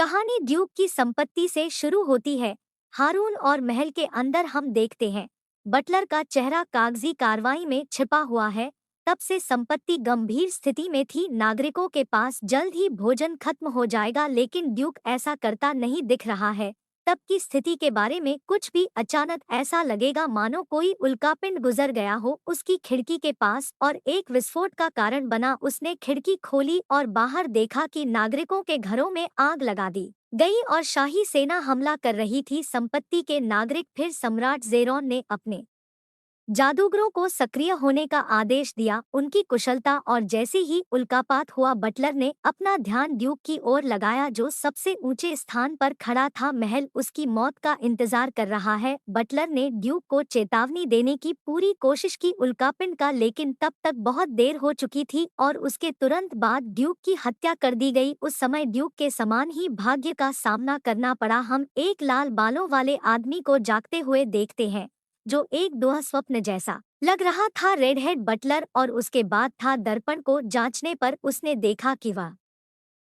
कहानी ड्यूक की संपत्ति से शुरू होती है। हारून और महल के अंदर हम देखते हैं बटलर का चेहरा कागजी कार्रवाई में छिपा हुआ है। तब से संपत्ति गंभीर स्थिति में थी। नागरिकों के पास जल्द ही भोजन खत्म हो जाएगा, लेकिन ड्यूक ऐसा करता नहीं दिख रहा है। तब की स्थिति के बारे में कुछ भी अचानक ऐसा लगेगा मानो कोई उल्कापिंड गुजर गया हो उसकी खिड़की के पास और एक विस्फोट का कारण बना। उसने खिड़की खोली और बाहर देखा कि नागरिकों के घरों में आग लगा दी गई और शाही सेना हमला कर रही थी। संपत्ति के नागरिक फिर सम्राट जेरोन ने अपने जादूगरों को सक्रिय होने का आदेश दिया। उनकी कुशलता और जैसे ही उल्कापात हुआ, बटलर ने अपना ध्यान ड्यूक की ओर लगाया जो सबसे ऊंचे स्थान पर खड़ा था। महल उसकी मौत का इंतजार कर रहा है। बटलर ने ड्यूक को चेतावनी देने की पूरी कोशिश की उल्कापिंड का, लेकिन तब तक बहुत देर हो चुकी थी और उसके तुरंत बाद ड्यूक की हत्या कर दी गई। उस समय ड्यूक के समान ही भाग्य का सामना करना पड़ा। हम एक लाल बालों वाले आदमी को जागते हुए देखते हैं जो एक दुःस्वप्न जैसा लग रहा था। Redhead Buttler. और उसके बाद था दर्पण को जांचने पर उसने देखा कि वह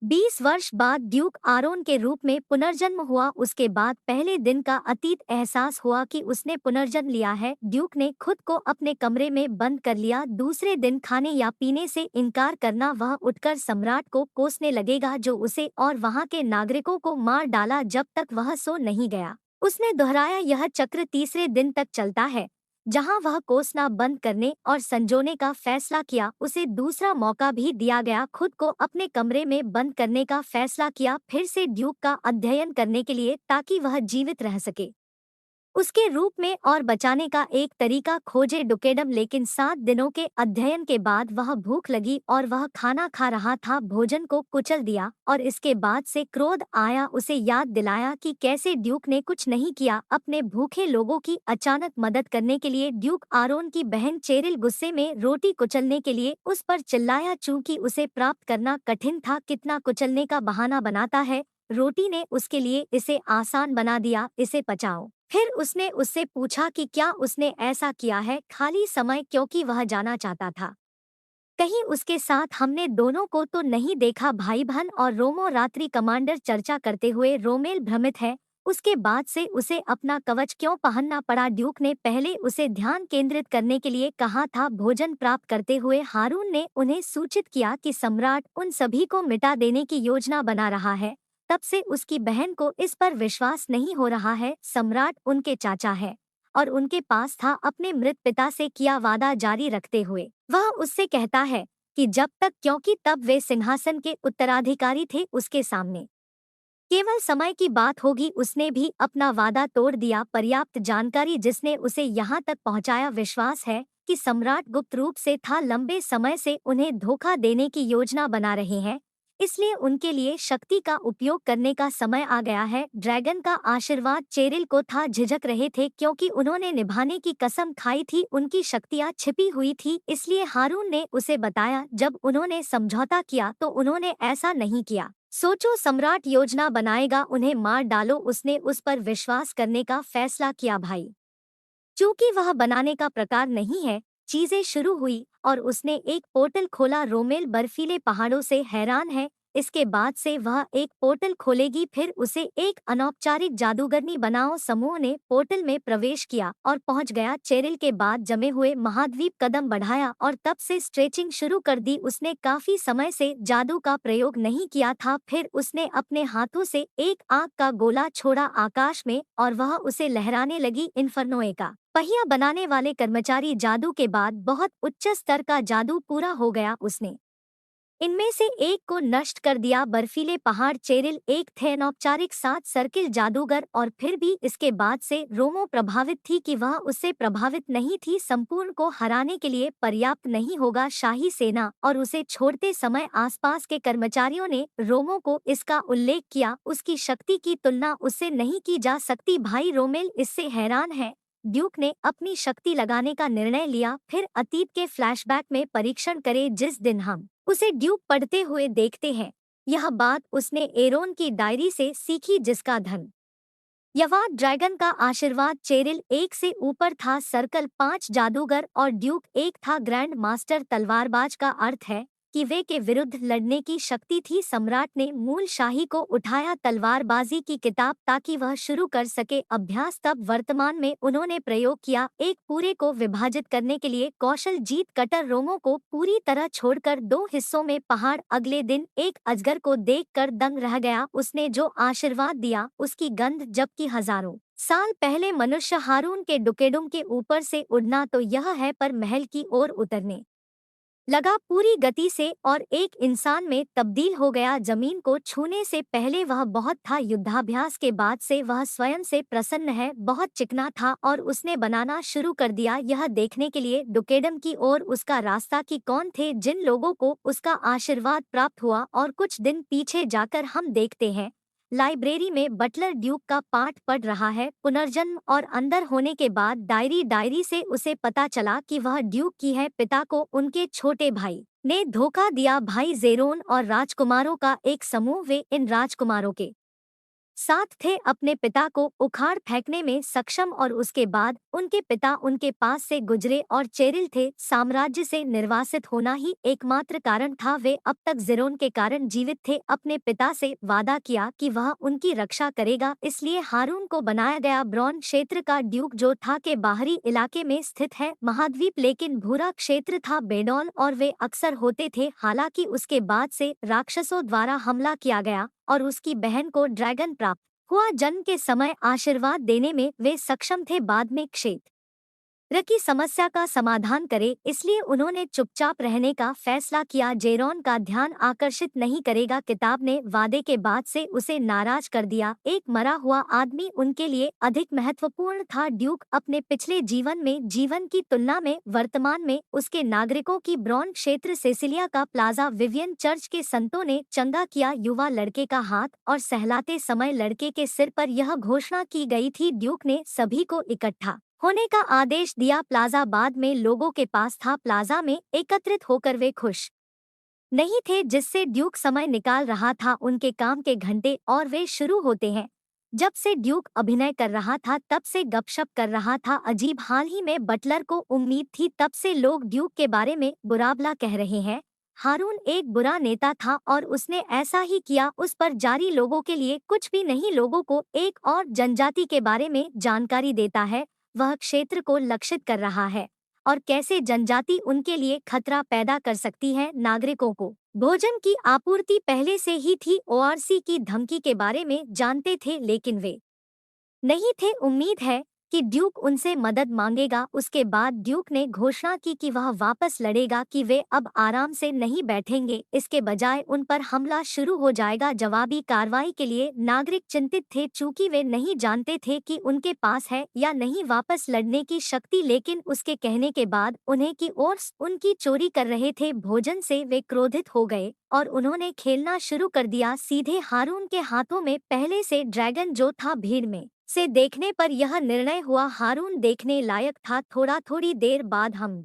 20 वर्ष बाद ड्यूक आरोन के रूप में पुनर्जन्म हुआ। उसके बाद पहले दिन का अतीत एहसास हुआ कि उसने पुनर्जन्म लिया है। ड्यूक ने खुद को अपने कमरे में बंद कर लिया। दूसरे दिन खाने या पीने से इनकार करना। वह उठकर सम्राट को कोसने लगेगा जो उसे और वहां के नागरिकों को मार डाला जब तक वह सो नहीं गया। उसने दोहराया, यह चक्र तीसरे दिन तक चलता है जहां वह कोसना बंद करने और संजोने का फैसला किया। उसे दूसरा मौका भी दिया गया, खुद को अपने कमरे में बंद करने का फैसला किया फिर से ड्यूक का अध्ययन करने के लिए ताकि वह जीवित रह सके उसके रूप में और बचाने का एक तरीका खोजे डुकेडम। लेकिन 7 दिनों के अध्ययन के बाद वह भूख लगी और वह खाना खा रहा था। भोजन को कुचल दिया और इसके बाद से क्रोध आया। उसे याद दिलाया कि कैसे ड्यूक ने कुछ नहीं किया अपने भूखे लोगों की अचानक मदद करने के लिए। ड्यूक आरोन की बहन चेरिल गुस्से में रोटी कुचलने के लिए उस पर चिल्लाया। चूंकि उसे प्राप्त करना कठिन था, कितना कुचलने का बहाना बनाता है। रोटी ने उसके लिए इसे आसान बना दिया, इसे पचाओ। फिर उसने उससे पूछा कि क्या उसने ऐसा किया है खाली समय, क्योंकि वह जाना चाहता था कहीं उसके साथ हमने दोनों को तो नहीं देखा। भाई बहन और रोमो रात्रि कमांडर चर्चा करते हुए, रोमेल भ्रमित है उसके बाद से उसे अपना कवच क्यों पहनना पड़ा। ड्यूक ने पहले उसे ध्यान केंद्रित करने के लिए कहा था। भोजन प्राप्त करते हुए हारून ने उन्हें सूचित किया कि सम्राट उन सभी को मिटा देने की योजना बना रहा है। तब से उसकी बहन को इस पर विश्वास नहीं हो रहा है। सम्राट उनके चाचा है और उनके पास था अपने मृत पिता से किया वादा जारी रखते हुए वह उससे कहता है कि जब तक, क्योंकि तब वे सिंहासन के उत्तराधिकारी थे, उसके सामने केवल समय की बात होगी। उसने भी अपना वादा तोड़ दिया। पर्याप्त जानकारी जिसने उसे यहाँ तक पहुँचाया। विश्वास है कि सम्राट गुप्त रूप से था, लंबे समय से उन्हें धोखा देने की योजना बना रहे हैं, इसलिए उनके लिए शक्ति का उपयोग करने का समय आ गया है। ड्रैगन का आशीर्वाद चेरिल को था, झिझक रहे थे क्योंकि उन्होंने निभाने की कसम खाई थी। उनकी शक्तियाँ छिपी हुई थी, इसलिए हारून ने उसे बताया। जब उन्होंने समझौता किया तो उन्होंने ऐसा नहीं किया। सोचो, सम्राट योजना बनाएगा, उन्हें मार डालो। उसने उस पर विश्वास करने का फैसला किया भाई। चूंकि वह बनाने का प्रकार नहीं है, चीजें शुरू हुई और उसने एक पोर्टल खोला। रोमेल बर्फीले पहाड़ों से हैरान है, इसके बाद से वह एक पोर्टल खोलेगी। फिर उसे एक अनौपचारिक जादूगरनी बनाओ। समूह ने पोर्टल में प्रवेश किया और पहुंच गया। चेरिल के बाद जमे हुए महाद्वीप कदम बढ़ाया और तब से स्ट्रेचिंग शुरू कर दी। उसने काफी समय से जादू का प्रयोग नहीं किया था। फिर उसने अपने हाथों से एक आग का गोला छोड़ा आकाश में और वह उसे लहराने लगी। इन्फर्नोए का पहिया बनाने वाले कर्मचारी जादू के बाद बहुत उच्च स्तर का जादू पूरा हो गया। उसने इनमें से एक को नष्ट कर दिया। बर्फीले पहाड़ चेरिल एक थे अनौपचारिक 7 सर्किल जादूगर और फिर भी इसके बाद से रोमो प्रभावित थी कि वह उससे प्रभावित नहीं थी। संपूर्ण को हराने के लिए पर्याप्त नहीं होगा। शाही सेना और उसे छोड़ते समय आसपास के कर्मचारियों ने रोमो को इसका उल्लेख किया। उसकी शक्ति की तुलना उससे नहीं की जा सकती। भाई रोमेल इससे हैरान है। ड्यूक ने अपनी शक्ति लगाने का निर्णय लिया। फिर अतीत के फ्लैशबैक में परीक्षण करे जिस दिन हम उसे ड्यूक पढ़ते हुए देखते हैं। यह बात उसने एरोन की डायरी से सीखी जिसका धन यवान ड्रैगन का आशीर्वाद चेरिल एक से ऊपर था। सर्कल 5 जादूगर और ड्यूक एक था। ग्रैंड मास्टर तलवारबाज का अर्थ है कि वे के विरुद्ध लड़ने की शक्ति थी। सम्राट ने मूल शाही को उठाया तलवारबाजी की किताब ताकि वह शुरू कर सके अभ्यास। तब वर्तमान में उन्होंने प्रयोग किया एक पूरे को विभाजित करने के लिए कौशल जीत कटर रोमों को पूरी तरह छोड़कर दो हिस्सों में पहाड़। अगले दिन एक अजगर को देखकर दंग रह गया। उसने जो आशीर्वाद दिया उसकी गंध, जबकि हजारों साल पहले मनुष्य हारून के डुकेडुम के ऊपर से उड़ना तो यह है पर महल की ओर उतरने लगा पूरी गति से और एक इंसान में तब्दील हो गया। जमीन को छूने से पहले वह बहुत था, युद्धाभ्यास के बाद से वह स्वयं से प्रसन्न है, बहुत चिकना था और उसने बनाना शुरू कर दिया यह देखने के लिए डुकेडम की ओर उसका रास्ता कि कौन थे जिन लोगों को उसका आशीर्वाद प्राप्त हुआ। और कुछ दिन पीछे जाकर हम देखते हैं लाइब्रेरी में बटलर ड्यूक का पाठ पढ़ रहा है, पुनर्जन्म और अंदर होने के बाद डायरी से उसे पता चला कि वह ड्यूक की है। पिता को उनके छोटे भाई ने धोखा दिया। भाई जेरोन और राजकुमारों का एक समूह, वे इन राजकुमारों के साथ थे अपने पिता को उखाड़ फेंकने में सक्षम और उसके बाद उनके पिता उनके पास से गुजरे और चेरिल थे। साम्राज्य से निर्वासित होना ही एकमात्र कारण था। वे अब तक जेरोन के कारण जीवित थे। अपने पिता से वादा किया कि वह उनकी रक्षा करेगा, इसलिए हारून को बनाया गया। ब्रॉन क्षेत्र का ड्यूक जो था के बाहरी इलाके में स्थित है महाद्वीप, लेकिन भूरा क्षेत्र था बेडॉल और वे अक्सर होते थे। हालांकि उसके बाद से राक्षसों द्वारा हमला किया गया और उसकी बहन को ड्रैगन प्राप्त हुआ। जन्म के समय आशीर्वाद देने में वे सक्षम थे। बाद में क्षेत्र की समस्या का समाधान करे, इसलिए उन्होंने चुपचाप रहने का फैसला किया। जेरोन का ध्यान आकर्षित नहीं करेगा। किताब ने वादे के बाद से उसे नाराज कर दिया। एक मरा हुआ आदमी उनके लिए अधिक महत्वपूर्ण था। ड्यूक अपने पिछले जीवन में जीवन की तुलना में वर्तमान में उसके नागरिकों की ब्रॉन क्षेत्र सेसिलिया का प्लाजा विवियन चर्च के संतों ने चंगा किया युवा लड़के का हाथ और सहलाते समय लड़के के सिर पर यह घोषणा की गई थी। ड्यूक ने सभी को इकट्ठा होने का आदेश दिया। प्लाजा बाद में लोगों के पास था। प्लाजा में एकत्रित होकर वे खुश नहीं थे जिससे ड्यूक समय निकाल रहा था। उनके काम के घंटे और वे शुरू होते हैं जब से ड्यूक अभिनय कर रहा था, तब से गपशप कर रहा था। अजीब, हाल ही में बटलर को उम्मीद थी तब से लोग ड्यूक के बारे में बुराबला कह रहे हैं। हारून एक बुरा नेता था और उसने ऐसा ही किया। उस पर जारी लोगों के लिए कुछ भी नहीं। लोगों को एक और जनजाति के बारे में जानकारी देता है, वह क्षेत्र को लक्षित कर रहा है और कैसे जनजाति उनके लिए खतरा पैदा कर सकती है। नागरिकों को भोजन की आपूर्ति पहले से ही थी। ओआरसी की धमकी के बारे में जानते थे, लेकिन वे नहीं थे। उम्मीद है कि ड्यूक उनसे मदद मांगेगा। उसके बाद ड्यूक ने घोषणा की कि वह वापस लड़ेगा, कि वे अब आराम से नहीं बैठेंगे, इसके बजाय उन पर हमला शुरू हो जाएगा। जवाबी कार्रवाई के लिए नागरिक चिंतित थे, चूंकि वे नहीं जानते थे कि उनके पास है या नहीं वापस लड़ने की शक्ति। लेकिन उसके कहने के बाद उन्हें की ओर उनकी चोरी कर रहे थे भोजन से वे क्रोधित हो गए और उन्होंने खेलना शुरू कर दिया सीधे हारून के हाथों में। पहले से ड्रैगन जो था, भीड़ में से देखने पर यह निर्णय हुआ हारून देखने लायक था। थोड़ी देर बाद हम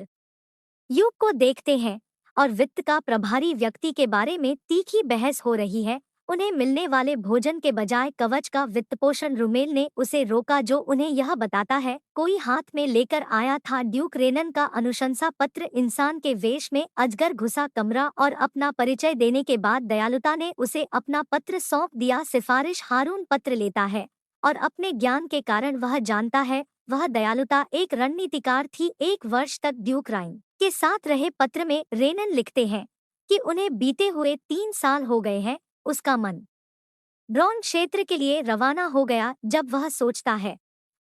युग को देखते हैं और वित्त का प्रभारी व्यक्ति के बारे में तीखी बहस हो रही है। उन्हें मिलने वाले भोजन के बजाय कवच का वित्तपोषण। रुमेल ने उसे रोका जो उन्हें यह बताता है कोई हाथ में लेकर आया था। ड्यूक रेनन का अनुशंसा पत्र। इंसान के वेश में अजगर घुसा कमरा और अपना परिचय देने के बाद दयालुता ने उसे अपना पत्र सौंप दिया। सिफारिश। हारून पत्र लेता है और अपने ज्ञान के कारण वह जानता है वह दयालुता एक रणनीतिकार थी। 1 वर्ष तक ड्यूक राइन के साथ रहे। पत्र में रेनन लिखते हैं कि उन्हें बीते हुए 3 साल हो गए हैं। उसका मन ब्रॉन क्षेत्र के लिए रवाना हो गया। जब वह सोचता है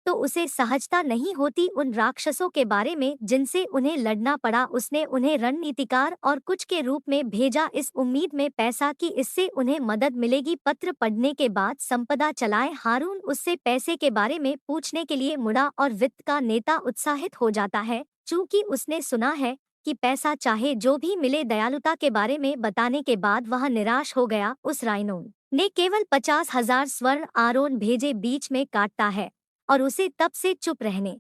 तो उसे सहजता नहीं होती उन राक्षसों के बारे में जिनसे उन्हें लड़ना पड़ा। उसने उन्हें रणनीतिकार और कुछ के रूप में भेजा, इस उम्मीद में पैसा कि इससे उन्हें मदद मिलेगी। पत्र पढ़ने के बाद संपदा चलाए। हारून उससे पैसे के बारे में पूछने के लिए मुड़ा और वित्त का नेता उत्साहित हो जाता है, चूंकि उसने सुना है कि पैसा चाहे जो भी मिले। दयालुता के बारे में बताने के बाद वह निराश हो गया। उस राइनोन ने केवल 50,000 स्वर्ण आरोन भेजे। बीच में काटता है और उसे तब से चुप रहने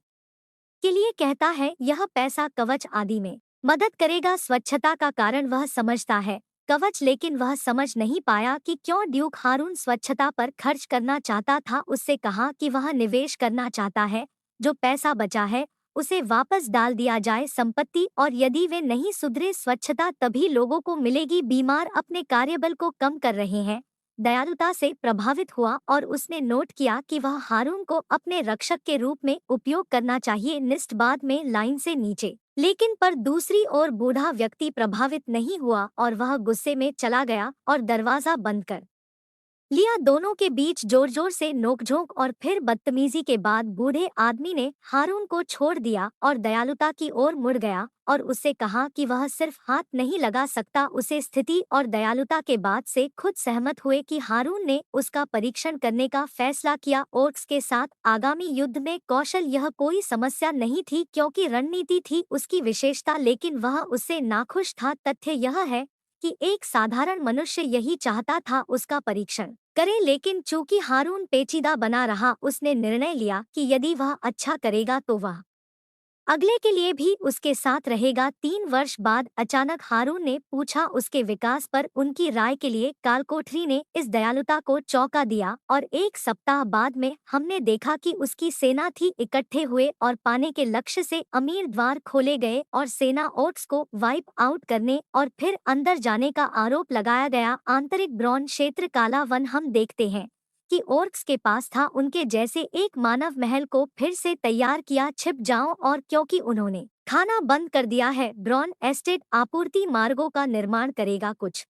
के लिए कहता है। यह पैसा कवच आदि में मदद करेगा। स्वच्छता का कारण वह समझता है कवच, लेकिन वह समझ नहीं पाया कि क्यों ड्यूक हारून स्वच्छता पर खर्च करना चाहता था। उससे कहा कि वह निवेश करना चाहता है जो पैसा बचा है उसे वापस डाल दिया जाए संपत्ति, और यदि वे नहीं सुधरे स्वच्छता तभी लोगों को मिलेगी। बीमार अपने कार्यबल को कम कर रहे हैं। दयालुता से प्रभावित हुआ और उसने नोट किया कि वह हारून को अपने रक्षक के रूप में उपयोग करना चाहिए। निष्ठ बाद में लाइन से नीचे, लेकिन पर दूसरी ओर बूढ़ा व्यक्ति प्रभावित नहीं हुआ और वह गुस्से में चला गया और दरवाजा बंद कर लिया। दोनों के बीच जोर जोर से नोकझोंक और फिर बदतमीजी के बाद बूढ़े आदमी ने हारून को छोड़ दिया और दयालुता की ओर मुड़ गया और उससे कहा कि वह सिर्फ हाथ नहीं लगा सकता। उसे स्थिति और दयालुता के बाद से खुद सहमत हुए कि हारून ने उसका परीक्षण करने का फैसला किया। ओर्क्स के साथ आगामी युद्ध में कौशल यह कोई समस्या नहीं थी क्योंकि रणनीति थी उसकी विशेषता, लेकिन वह उससे नाखुश था। तथ्य यह है कि एक साधारण मनुष्य यही चाहता था उसका परीक्षण करे, लेकिन चूंकि हारून पेचीदा बना रहा, उसने निर्णय लिया कि यदि वह अच्छा करेगा तो वह अगले के लिए भी उसके साथ रहेगा। 3 वर्ष बाद अचानक हारून ने पूछा उसके विकास पर उनकी राय के लिए। कालकोठरी ने इस दयालुता को चौंका दिया और 1 सप्ताह बाद में हमने देखा कि उसकी सेना थी इकट्ठे हुए और पाने के लक्ष्य से अमीर द्वार खोले गए और सेना ओट्स को वाइप आउट करने और फिर अंदर जाने का आरोप लगाया गया। आंतरिक ब्रॉन क्षेत्र काला वन हम देखते हैं कि ओर्क्स के पास था उनके जैसे एक मानव महल को फिर से तैयार किया। छिप जाओ, और क्योंकि उन्होंने खाना बंद कर दिया है, ब्रॉन एस्टेट आपूर्ति मार्गों का निर्माण करेगा। कुछ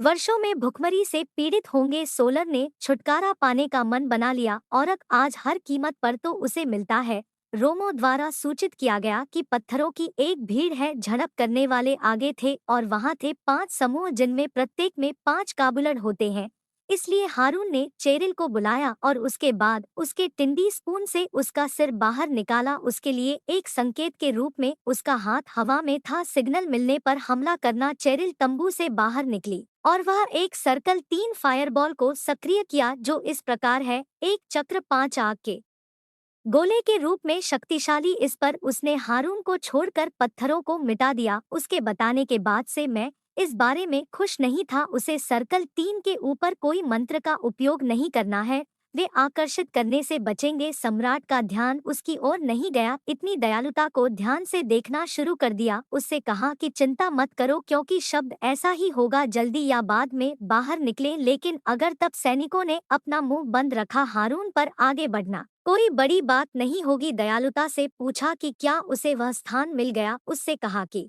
वर्षों में भुखमरी से पीड़ित होंगे। सोलर ने छुटकारा पाने का मन बना लिया। औरक आज हर कीमत पर तो उसे मिलता है। रोमो द्वारा सूचित किया गया कि पत्थरों की एक भीड़ है। झड़प करने वाले आगे थे और वहां थे 5 समूह जिनमें प्रत्येक में 5 काबुलड होते हैं। इसलिए हारून ने चेरिल को बुलाया और उसके बाद उसके टिंडी स्पून से उसका सिर बाहर निकाला। उसके लिए एक संकेत के रूप में उसका हाथ हवा में था। सिग्नल मिलने पर हमला करना। चेरिल तंबू से बाहर निकली और वह एक सर्कल 3 फायरबॉल को सक्रिय किया जो इस प्रकार है: एक चक्र 5 आग के गोले के रूप में शक्तिशाली। इस पर उसने हारून को छोड़कर पत्थरों को मिटा दिया। उसके बताने के बाद से मैं इस बारे में खुश नहीं था। उसे सर्कल 3 के ऊपर कोई मंत्र का उपयोग नहीं करना है। वे आकर्षित करने से बचेंगे। सम्राट का ध्यान उसकी ओर नहीं गया। इतनी दयालुता को ध्यान से देखना शुरू कर दिया। उससे कहा कि चिंता मत करो क्योंकि शब्द ऐसा ही होगा, जल्दी या बाद में बाहर निकले। लेकिन अगर तब सैनिकों ने अपना मुंह बंद रखा, हारून पर आगे बढ़ना कोई बड़ी बात नहीं होगी। दयालुता से पूछा कि क्या उसे वह स्थान मिल गया। उससे कहा कि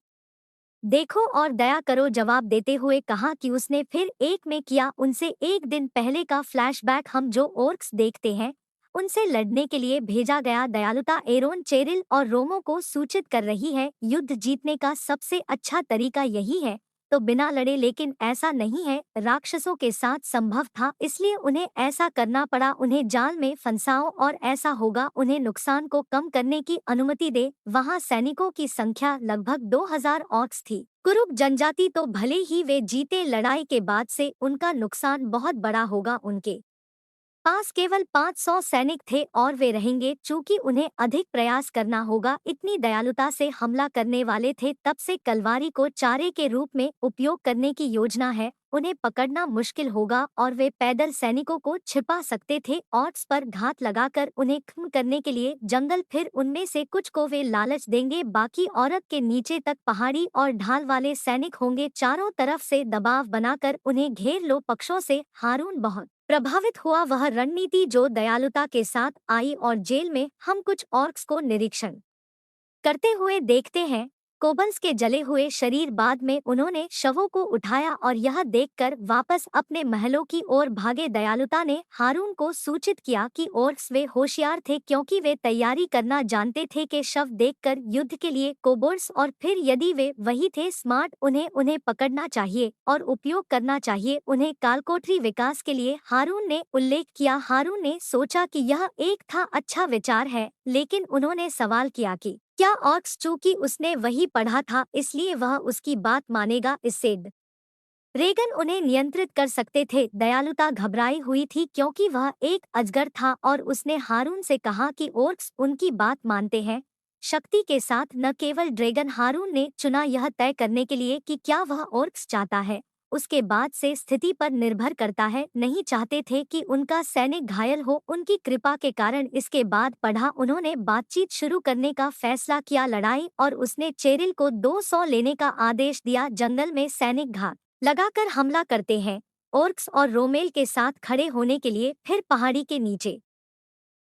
देखो और दया करो। जवाब देते हुए कहा कि उसने फिर एक में किया। उनसे एक दिन पहले का फ्लैशबैक हम जो ओर्क्स देखते हैं उनसे लड़ने के लिए भेजा गया। दयालुता एरोन, चेरिल और रोमो को सूचित कर रही है युद्ध जीतने का सबसे अच्छा तरीका यही है तो बिना लड़े, लेकिन ऐसा नहीं है। राक्षसों के साथ संभव था इसलिए उन्हें ऐसा करना पड़ा। उन्हें जाल में फंसाओ और ऐसा होगा। उन्हें नुकसान को कम करने की अनुमति दे। वहां सैनिकों की संख्या लगभग 2000 ऑर्क्स थी। कुरुब जनजाति तो भले ही वे जीते, लड़ाई के बाद से उनका नुकसान बहुत बड़ा होगा। उनके पास केवल 500 सैनिक थे और वे रहेंगे चूंकि उन्हें अधिक प्रयास करना होगा। इतनी दयालुता से हमला करने वाले थे। तब से कलवारी को चारे के रूप में उपयोग करने की योजना है। उन्हें पकड़ना मुश्किल होगा और वे पैदल सैनिकों को छिपा सकते थे। ऑर्क्स पर घात लगाकर उन्हें खत्म करने के लिए जंगल, फिर उनमें से कुछ को वे लालच देंगे। बाकी औरत के नीचे तक पहाड़ी और ढाल वाले सैनिक होंगे। चारों तरफ से दबाव बनाकर उन्हें घेर लो। पक्षों से हारून बहुत प्रभावित हुआ। वह रणनीति जो दयालुता के साथ आई और जेल में हम कुछ ऑर्क्स को निरीक्षण करते हुए देखते हैं। कोबल्स के जले हुए शरीर। बाद में उन्होंने शवों को उठाया और यह देखकर वापस अपने महलों की ओर भागे। दयालुता ने हारून को सूचित किया कि ओर्क्स वे होशियार थे क्योंकि वे तैयारी करना जानते थे कि शव देखकर युद्ध के लिए कोबोर्ड्स, और फिर यदि वे वही थे स्मार्ट, उन्हें पकड़ना चाहिए और उपयोग करना चाहिए उन्हें कालकोठरी विकास के लिए। हारून ने उल्लेख किया। हारून ने सोचा कि यह एक था अच्छा विचार है, लेकिन उन्होंने सवाल किया कि क्या ऑर्क्स, चूंकि उसने वही पढ़ा था इसलिए वह उसकी बात मानेगा। इससे रेगन उन्हें नियंत्रित कर सकते थे। दयालुता घबराई हुई थी क्योंकि वह एक अजगर था और उसने हारून से कहा कि ओर्क्स उनकी बात मानते हैं शक्ति के साथ, न केवल ड्रैगन। हारून ने चुना यह तय करने के लिए कि क्या वह ओर्क्स चाहता है उसके बाद से स्थिति पर निर्भर करता है। नहीं चाहते थे कि उनका सैनिक घायल हो। उनकी कृपा के कारण इसके बाद पढ़ा उन्होंने बातचीत शुरू करने का फैसला किया लड़ाई और उसने चेरिल को 200 लेने का आदेश दिया। जंगल में सैनिक घात लगाकर हमला करते हैं। ओर्क्स और रोमेल के साथ खड़े होने के लिए फिर पहाड़ी के नीचे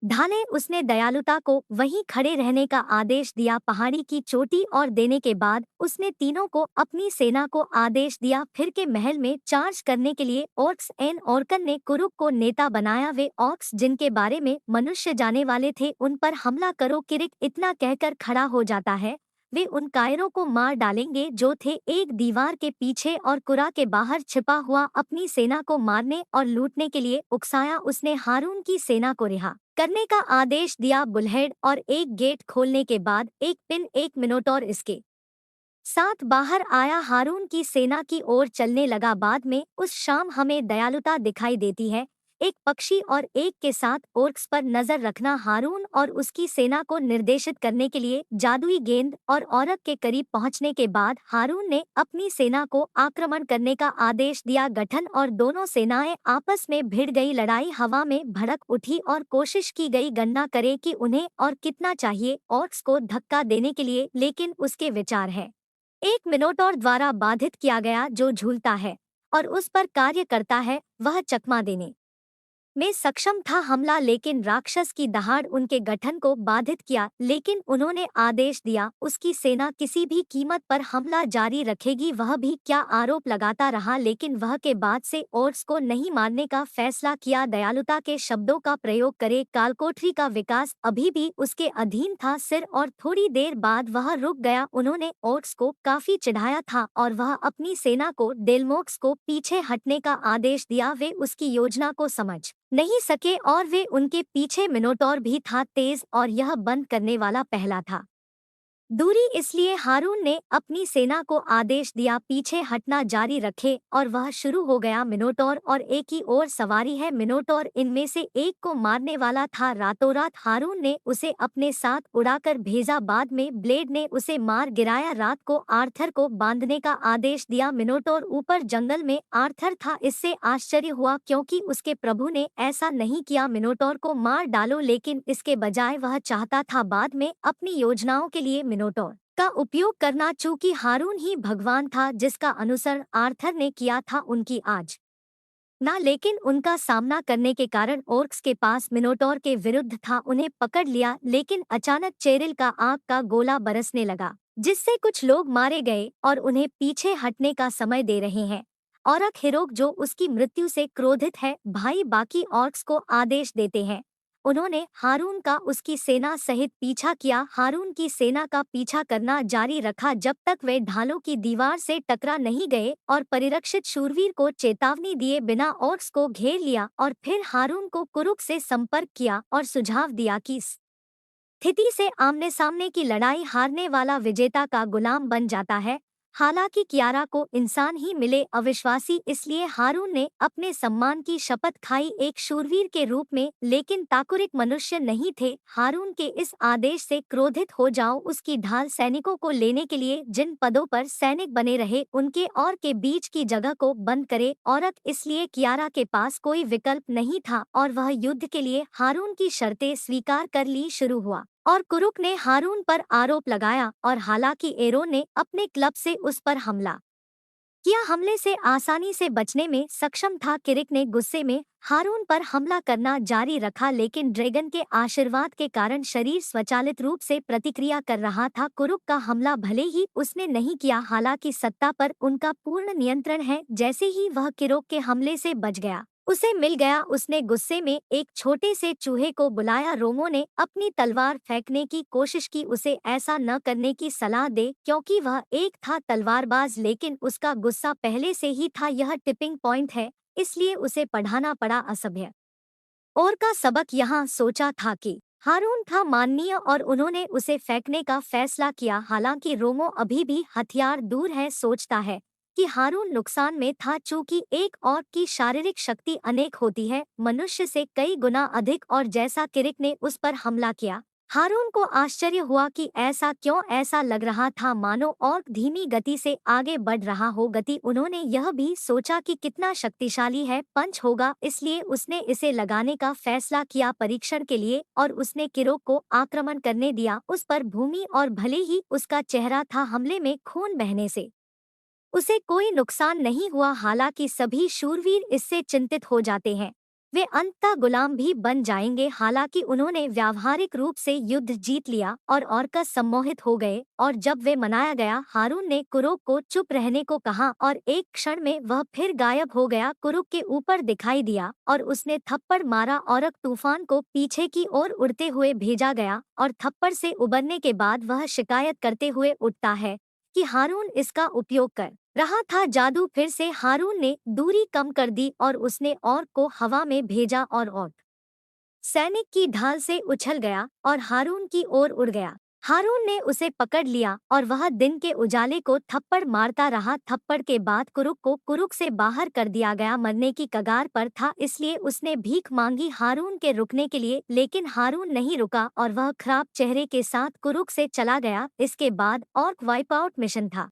ढाले उसने दयालुता को वहीं खड़े रहने का आदेश दिया। पहाड़ी की चोटी और देने के बाद उसने तीनों को अपनी सेना को आदेश दिया फिर के महल में चार्ज करने के लिए। ऑर्क्स एन ऑर्कन ने कुरुक को नेता बनाया। वे ऑर्क्स जिनके बारे में मनुष्य जाने वाले थे उन पर हमला करो। किरिक इतना कहकर खड़ा हो जाता है वे उन कायरों को मार डालेंगे जो थे एक दीवार के पीछे और कुरा के बाहर छिपा हुआ अपनी सेना को मारने और लूटने के लिए उकसाया। उसने हारून की सेना को रिहा करने का आदेश दिया। बुलहेड और एक गेट खोलने के बाद एक पिन एक मिनोटॉर इसके साथ बाहर आया। हारून की सेना की ओर चलने लगा। बाद में उस शाम हमें दयालुता दिखाई देती है एक पक्षी और एक के साथ ओर्क्स पर नजर रखना। हारून और उसकी सेना को निर्देशित करने के लिए जादुई गेंद और औरत के करीब पहुंचने के बाद हारून ने अपनी सेना को आक्रमण करने का आदेश दिया। गठन और दोनों सेनाएं आपस में भिड़ गई। लड़ाई हवा में भड़क उठी और कोशिश की गई गणना करे कि उन्हें और कितना चाहिए ऑर्क्स को धक्का देने के लिए, लेकिन उसके विचार है एक मिनोटॉर द्वारा बाधित किया गया जो झूलता है और उस पर कार्य करता है। वह चकमा देने में सक्षम था हमला, लेकिन राक्षस की दहाड़ उनके गठन को बाधित किया। लेकिन उन्होंने आदेश दिया उसकी सेना किसी भी कीमत पर हमला जारी रखेगी। वह भी क्या आरोप लगाता रहा, लेकिन वह के बाद से ओर्क्स को नहीं मारने का फैसला किया। दयालुता के शब्दों का प्रयोग करे। कालकोठरी का विकास अभी भी उसके अधीन था सिर और थोड़ी देर बाद वह रुक गया। उन्होंने ओर्क्स को काफी चिढ़ाया था और वह अपनी सेना को डेलमोक्स को पीछे हटने का आदेश दिया। वे उसकी योजना को समझ नहीं सके और वे उनके पीछे मिनोटॉर भी था तेज और यह बंद करने वाला पहला था दूरी। इसलिए हारून ने अपनी सेना को आदेश दिया पीछे हटना जारी रखे और वह शुरू हो गया। मिनोटॉर और एक ही ओर सवारी है। मिनोटॉर इनमें से एक को मारने वाला था। रातों रात हारून ने उसे अपने साथ उड़ाकर भेजा। बाद में ब्लेड ने उसे मार गिराया। रात को आर्थर को बांधने का आदेश दिया। मिनोटॉर ऊपर जंगल में आर्थर था। इससे आश्चर्य हुआ क्योंकि उसके प्रभु ने ऐसा नहीं किया। मिनोटॉर को मार डालो, लेकिन इसके बजाय वह चाहता था बाद में अपनी योजनाओं के लिए मिनोटॉर का उपयोग करना। चूंकि हारून ही भगवान था जिसका अनुसरण आर्थर ने किया था उनकी आज ना, लेकिन उनका सामना करने के कारण ओर्क्स के पास मिनोटॉर के विरुद्ध था। उन्हें पकड़ लिया, लेकिन अचानक चेरिल का आग का गोला बरसने लगा जिससे कुछ लोग मारे गए और उन्हें पीछे हटने का समय दे रहे हैं। औरक हिरोक जो उसकी मृत्यु से क्रोधित है भाई बाकी ऑर्क्स को आदेश देते हैं। उन्होंने हारून का उसकी सेना सहित पीछा किया। हारून की सेना का पीछा करना जारी रखा जब तक वे ढालों की दीवार से टकरा नहीं गए और परिरक्षित शूरवीर को चेतावनी दिए बिना ऑर्क्स को घेर लिया और फिर हारून को कुरुक से संपर्क किया और सुझाव दिया कि इस स्थिति से आमने सामने की लड़ाई हारने वाला विजेता का गुलाम बन जाता है। हालांकि कियारा को इंसान ही मिले अविश्वासी, इसलिए हारून ने अपने सम्मान की शपथ खाई एक शूरवीर के रूप में, लेकिन ताकुरिक मनुष्य नहीं थे। हारून के इस आदेश से क्रोधित हो जाओ उसकी ढाल सैनिकों को लेने के लिए जिन पदों पर सैनिक बने रहे उनके और के बीच की जगह को बंद करे। औरत इसलिए कियारा के पास कोई विकल्प नहीं था और वह युद्ध के लिए हारून की शर्तें स्वीकार कर ली। शुरू हुआ और कुरुक ने हारून पर आरोप लगाया और हालांकि एरोन ने अपने क्लब से उस पर हमला किया, हमले से आसानी से बचने में सक्षम था। किरिक ने गुस्से में हारून पर हमला करना जारी रखा, लेकिन ड्रैगन के आशीर्वाद के कारण शरीर स्वचालित रूप से प्रतिक्रिया कर रहा था। कुरुक का हमला भले ही उसने नहीं किया, हालांकि सत्ता पर उनका पूर्ण नियंत्रण है। जैसे ही वह किरोक के हमले से बच गया उसे मिल गया, उसने गुस्से में एक छोटे से चूहे को बुलाया। रोमो ने अपनी तलवार फेंकने की कोशिश की, उसे ऐसा न करने की सलाह दे क्योंकि वह एक था तलवारबाज, लेकिन उसका गुस्सा पहले से ही था। यह टिपिंग पॉइंट है, इसलिए उसे पढ़ाना पड़ा असभ्य और का सबक। यहाँ सोचा था कि हारून था माननीय और उन्होंने उसे फेंकने का फैसला किया। हालांकि रोमो अभी भी हथियार दूर है, सोचता है कि हारून नुकसान में था। चूंकि एक और की शारीरिक शक्ति अनेक होती है, मनुष्य से कई गुना अधिक, और जैसा किरिक ने उस पर हमला किया हारून को आश्चर्य हुआ कि ऐसा क्यों। ऐसा लग रहा था मानो ऑर्क धीमी गति से आगे बढ़ रहा हो। गति उन्होंने यह भी सोचा कि कितना शक्तिशाली है पंच होगा, इसलिए उसने इसे लगाने का फैसला किया परीक्षण के लिए, और उसने किरोक को आक्रमण करने दिया उस पर भूमि। और भले ही उसका चेहरा था हमले में खून बहने से उसे कोई नुकसान नहीं हुआ। हालांकि सभी शूरवीर इससे चिंतित हो जाते हैं, वे अंततः गुलाम भी बन जाएंगे। हालांकि उन्होंने व्यावहारिक रूप से युद्ध जीत लिया और ऑर्कस सम्मोहित हो गए। और जब वे मनाया गया, हारून ने कुरुक को चुप रहने को कहा और एक क्षण में वह फिर गायब हो गया। कुरुक के ऊपर दिखाई दिया और उसने थप्पड़ मारा। औरक तूफान को पीछे की ओर उड़ते हुए भेजा गया और थप्पड़ से उबरने के बाद वह शिकायत करते हुए उठता है कि हारून इसका उपयोग कर रहा था जादू। फिर से हारून ने दूरी कम कर दी और उसने ऑर्क को हवा में भेजा और ऑर्क सैनिक की ढाल से उछल गया और हारून की ओर उड़ गया। हारून ने उसे पकड़ लिया और वह दिन के उजाले को थप्पड़ मारता रहा। थप्पड़ के बाद कुरुक से बाहर कर दिया गया, मरने की कगार पर था, इसलिए उसने भीख मांगी हारून के रुकने के लिए। लेकिन हारून नहीं रुका और वह खराब चेहरे के साथ कुरुक से चला गया। इसके बाद ऑर्क वाइप आउट मिशन था।